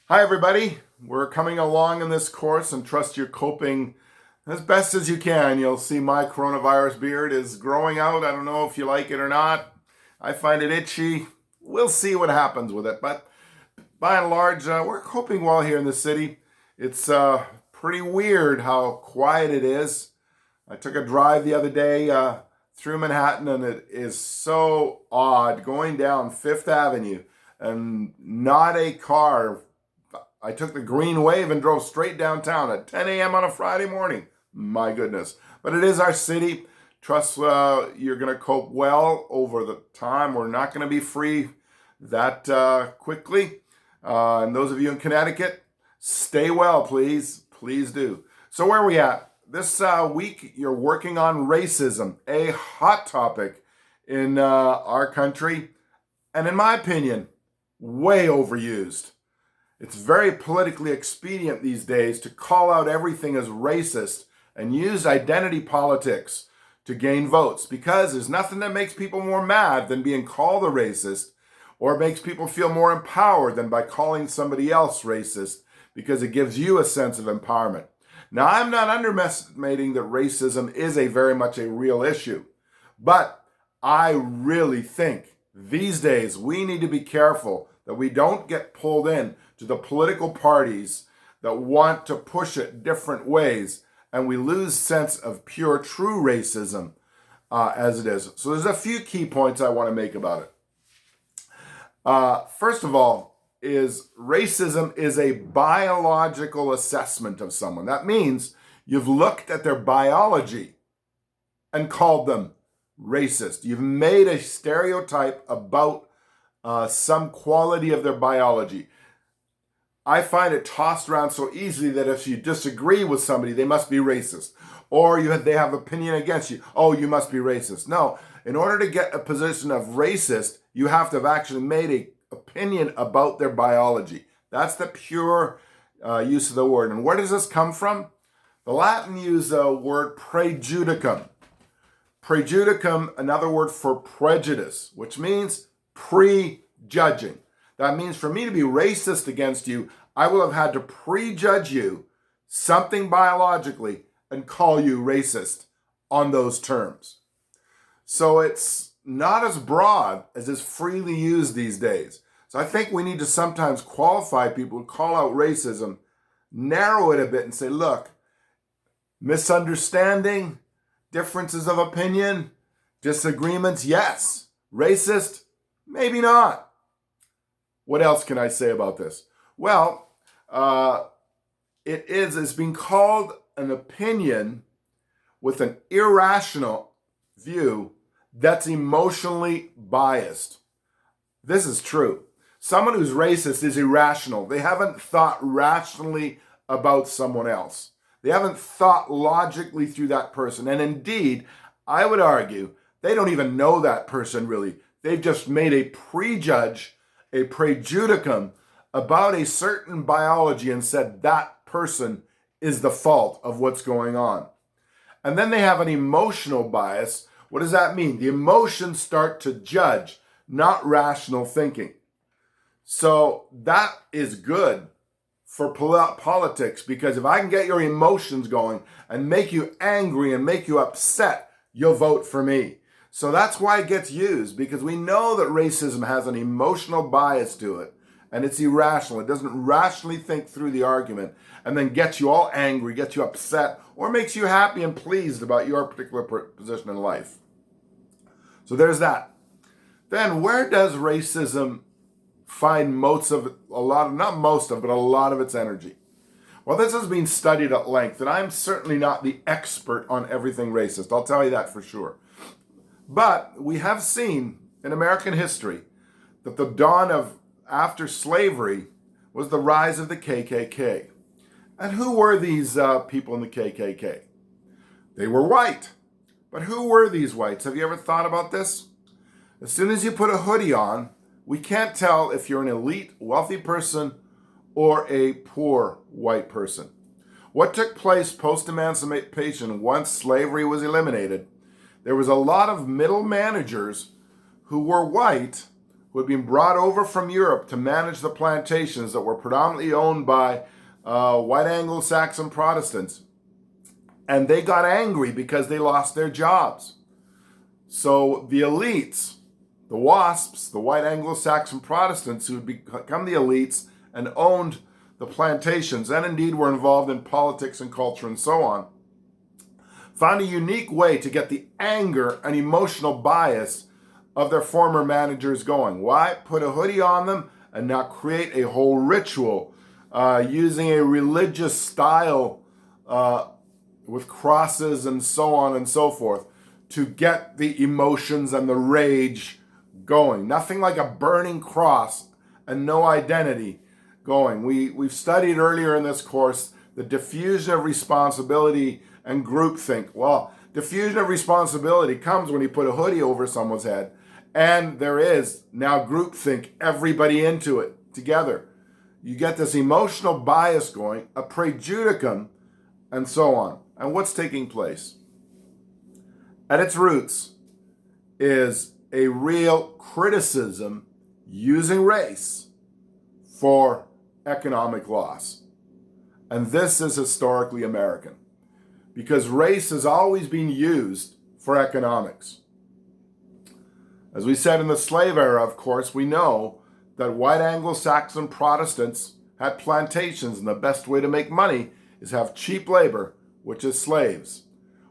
Hi, everybody. We're coming along in this course and trust you're coping as best as you can. You'll see my coronavirus beard is growing out. I don't know if you like it or not. I find it itchy. We'll see what happens with it. But by and large, we're coping well here in the city. It's pretty weird how quiet it is. I took a drive the other day through Manhattan, and it is so odd going down Fifth Avenue and not a car. I took the green wave and drove straight downtown at 10 a.m. on a Friday morning. My goodness. But it is our city. Trust you're going to cope well over the time. We're not going to be free that quickly. And those of you in Connecticut, stay well, please. Please do. So where are we at? This week, you're working on racism, a hot topic in our country. And in my opinion, way overused. It's very politically expedient these days to call out everything as racist and use identity politics to gain votes, because there's nothing that makes people more mad than being called a racist, or makes people feel more empowered than by calling somebody else racist, because it gives you a sense of empowerment. Now, I'm not underestimating that racism is very much a real issue, but I really think these days we need to be careful that we don't get pulled in to the political parties that want to push it different ways, and we lose sense of pure, true racism as it is. So there's a few key points I want to make about it. First of all, is racism is a biological assessment of someone. That means you've looked at their biology and called them racist. You've made a stereotype about some quality of their biology. I find it tossed around so easily that if you disagree with somebody, they must be racist. Or they have opinion against you. Oh, you must be racist. No, in order to get a position of racist, you have to have actually made an opinion about their biology. That's the pure use of the word. And where does this come from? The Latin used the word prejudicum. Prejudicum, another word for prejudice, which means prejudging. That means for me to be racist against you, I will have had to prejudge you, something biologically, and call you racist on those terms. So it's not as broad as is freely used these days. So I think we need to sometimes qualify people who call out racism, narrow it a bit and say, look, misunderstanding, differences of opinion, disagreements, yes. Racist, maybe not. What else can I say about this? Well, it's being called an opinion with an irrational view that's emotionally biased. This is true. Someone who's racist is irrational. They haven't thought rationally about someone else. They haven't thought logically through that person. And indeed, I would argue, they don't even know that person really. They've just made a prejudge, a prejudicum about a certain biology and said that person is the fault of what's going on. And then they have an emotional bias. What does that mean? The emotions start to judge, not rational thinking. So that is good for politics, because if I can get your emotions going and make you angry and make you upset, you'll vote for me. So that's why it gets used, because we know that racism has an emotional bias to it, and it's irrational. It doesn't rationally think through the argument and then gets you all angry, gets you upset, or makes you happy and pleased about your particular position in life. So there's that. Then where does racism find most of it, a lot of its energy? Well, this has been studied at length, and I'm certainly not the expert on everything racist. I'll tell you that for sure. But we have seen in American history that the dawn of after slavery was the rise of the KKK. And who were these people in the KKK? They were white. But who were these whites? Have you ever thought about this? As soon as you put a hoodie on, we can't tell if you're an elite, wealthy person or a poor white person. What took place post-emancipation once slavery was eliminated? There was a lot of middle managers who were white who had been brought over from Europe to manage the plantations that were predominantly owned by white Anglo-Saxon Protestants. And they got angry because they lost their jobs. So the elites, the WASPs, the white Anglo-Saxon Protestants who had become the elites and owned the plantations and indeed were involved in politics and culture and so on, found a unique way to get the anger and emotional bias of their former managers going. Why? Put a hoodie on them and now create a whole ritual using a religious style with crosses and so on and so forth to get the emotions and the rage going. Nothing like a burning cross and no identity going. We've studied earlier in this course the diffusion of responsibility and groupthink. Well, diffusion of responsibility comes when you put a hoodie over someone's head and there is now groupthink, everybody into it together. You get this emotional bias going, a prejudicum, and so on. And what's taking place? At its roots is a real criticism using race for economic loss. And this is historically American, because race has always been used for economics. As we said in the slave era, of course, we know that white Anglo-Saxon Protestants had plantations, and the best way to make money is have cheap labor, which is slaves.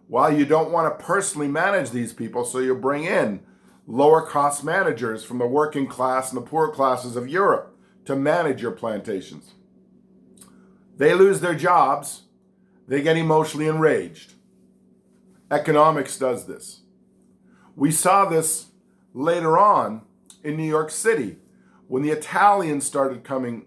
While you don't want to personally manage these people, so you bring in lower cost managers from the working class and the poor classes of Europe to manage your plantations. They lose their jobs, they get emotionally enraged. Economics does this. We saw this later on in New York City when the Italians started coming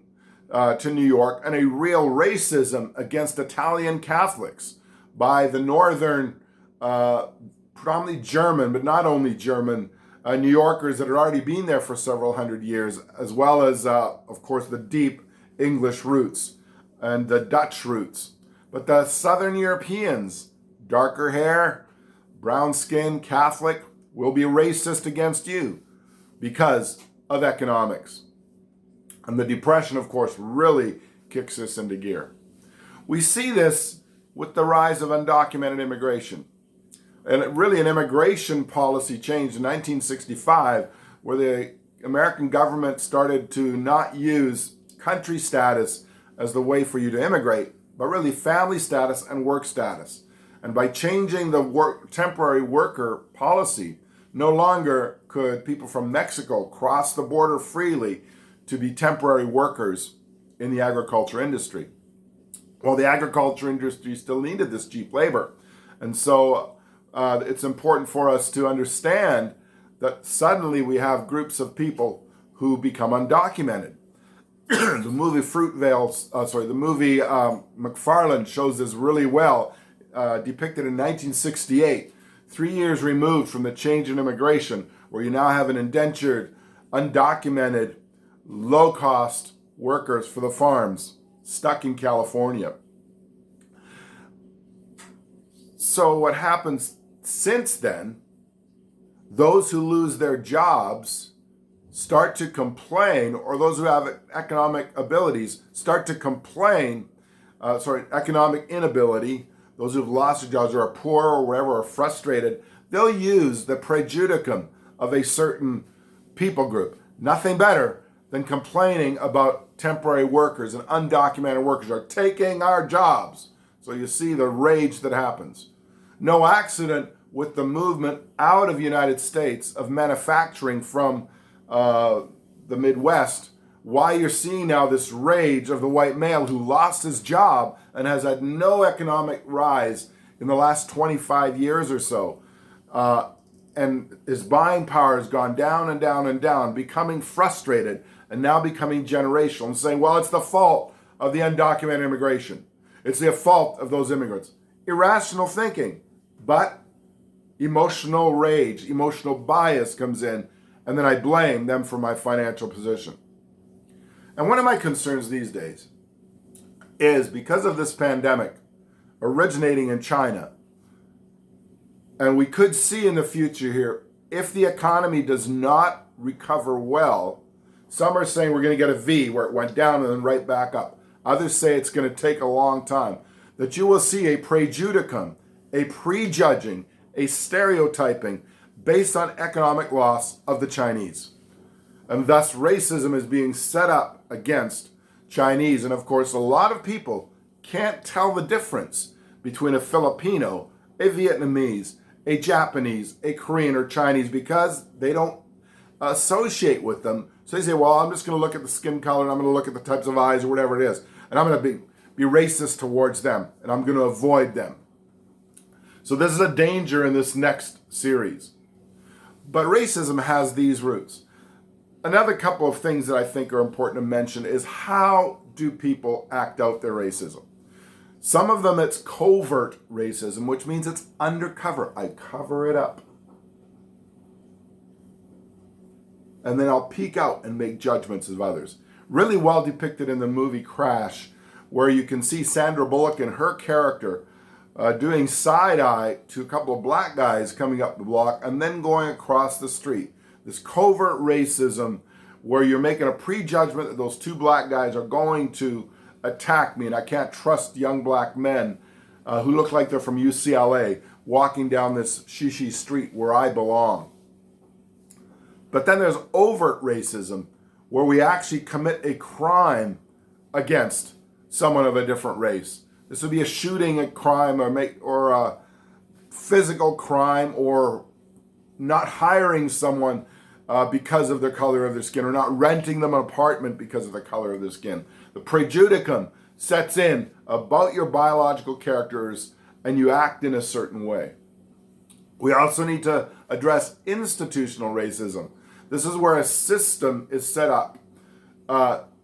to New York, and a real racism against Italian Catholics by the northern, predominantly German, but not only German, New Yorkers that had already been there for several hundred years, as well as, of course, the deep English roots and the Dutch roots. But the Southern Europeans, darker hair, brown skin, Catholic, will be racist against you because of economics. And the Depression, of course, really kicks this into gear. We see this with the rise of undocumented immigration. And really an immigration policy change in 1965, where the American government started to not use country status as the way for you to immigrate, but really family status and work status. And by changing the temporary worker policy, no longer could people from Mexico cross the border freely to be temporary workers in the agriculture industry. Well, the agriculture industry still needed this cheap labor. And so it's important for us to understand that suddenly we have groups of people who become undocumented. The movie McFarlane shows this really well, depicted in 1968, 3 years removed from the change in immigration, where you now have an indentured, undocumented, low-cost workers for the farms stuck in California. So what happens since then, those who lose their jobs start to complain, or those who have economic abilities start to complain, economic inability, those who've lost their jobs or are poor or whatever, are frustrated, they'll use the prejudicum of a certain people group. Nothing better than complaining about temporary workers and undocumented workers are taking our jobs. So you see the rage that happens. No accident with the movement out of the United States of manufacturing from the Midwest, why you're seeing now this rage of the white male who lost his job and has had no economic rise in the last 25 years or so. And his buying power has gone down and down and down, becoming frustrated and now becoming generational and saying, well, it's the fault of the undocumented immigration. It's the fault of those immigrants. Irrational thinking, but emotional rage, emotional bias comes in, and then I blame them for my financial position. And one of my concerns these days is because of this pandemic originating in China, and we could see in the future here, if the economy does not recover well. Some are saying we're going to get a V where it went down and then right back up. Others say it's going to take a long time. That you will see a prejudicum, a prejudging, a stereotyping based on economic loss of the Chinese. And thus racism is being set up against Chinese. And of course, a lot of people can't tell the difference between a Filipino, a Vietnamese, a Japanese, a Korean, or Chinese because they don't associate with them. So they say, well, I'm just going to look at the skin color and I'm going to look at the types of eyes or whatever it is. And I'm going to be racist towards them and I'm going to avoid them. So this is a danger in this next series. But racism has these roots. Another couple of things that I think are important to mention is how do people act out their racism? Some of them it's covert racism, which means it's undercover. I cover it up. And then I'll peek out and make judgments of others. Really well depicted in the movie Crash, where you can see Sandra Bullock and her character doing side-eye to a couple of black guys coming up the block and then going across the street. This covert racism where you're making a prejudgment that those two black guys are going to attack me and I can't trust young black men who look like they're from UCLA walking down this shishi street where I belong. But then there's overt racism where we actually commit a crime against someone of a different race. This would be a shooting, a crime, or a physical crime, or not hiring someone because of the color of their skin, or not renting them an apartment because of the color of their skin. The prejudicum sets in about your biological characters and you act in a certain way. We also need to address institutional racism. This is where a system is set up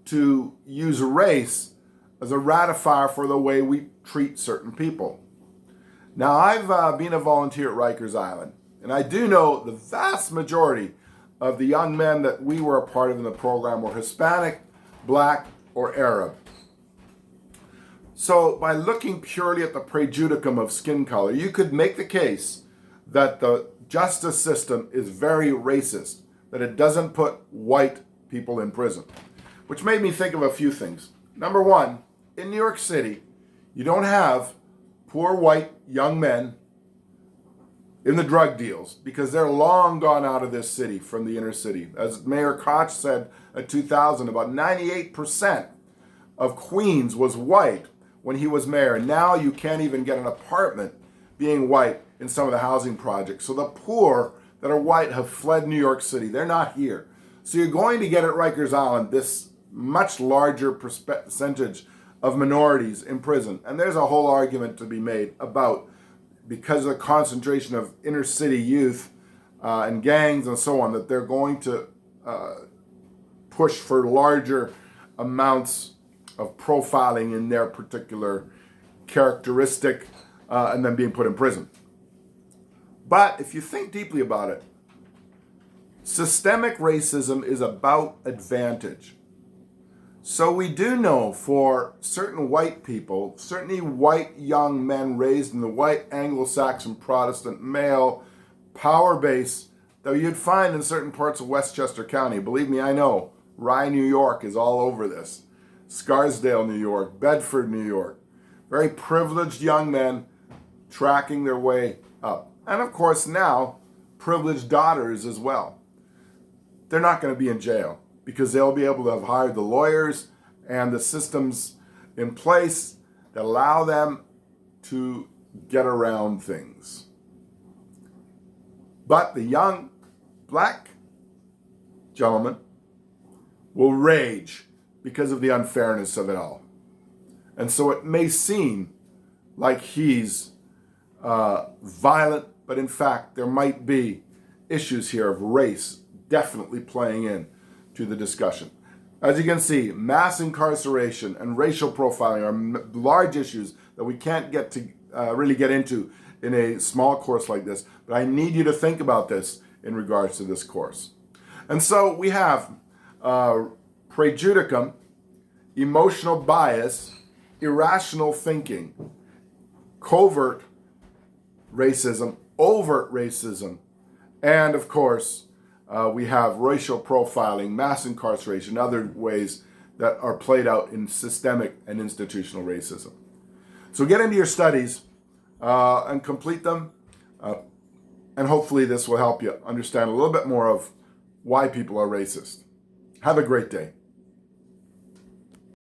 to use race as a ratifier for the way we treat certain people. Now, I've been a volunteer at Rikers Island, and I do know the vast majority of the young men that we were a part of in the program were Hispanic, Black, or Arab. So by looking purely at the prejudicum of skin color, you could make the case that the justice system is very racist, that it doesn't put white people in prison, which made me think of a few things. Number one, in New York City, you don't have poor white young men in the drug deals because they're long gone out of this city from the inner city. As Mayor Koch said in 2000, about 98% of Queens was white when he was mayor. Now you can't even get an apartment being white in some of the housing projects. So the poor that are white have fled New York City. They're not here. So you're going to get at Rikers Island this much larger percentage of minorities in prison. And there's a whole argument to be made about, because of the concentration of inner city youth and gangs and so on, that they're going to push for larger amounts of profiling in their particular characteristic and then being put in prison. But if you think deeply about it, systemic racism is about advantage. So we do know for certain white people, certainly white young men raised in the white Anglo-Saxon Protestant male power base that you'd find in certain parts of Westchester County. Believe me, I know. Rye, New York is all over this. Scarsdale, New York, Bedford, New York. Very privileged young men tracking their way up. And of course now, privileged daughters as well. They're not going to be in jail because they'll be able to have hired the lawyers and the systems in place that allow them to get around things. But the young black gentleman will rage because of the unfairness of it all. And so it may seem like he's violent, but in fact there might be issues here of race definitely playing in to the discussion. As you can see, mass incarceration and racial profiling are large issues that we can't get to really get into in a small course like this, but I need you to think about this in regards to this course. And so we have prejudicum, emotional bias, irrational thinking, covert racism, overt racism, and of course, We have racial profiling, mass incarceration, other ways that are played out in systemic and institutional racism. So get into your studies and complete them. And hopefully this will help you understand a little bit more of why people are racist. Have a great day.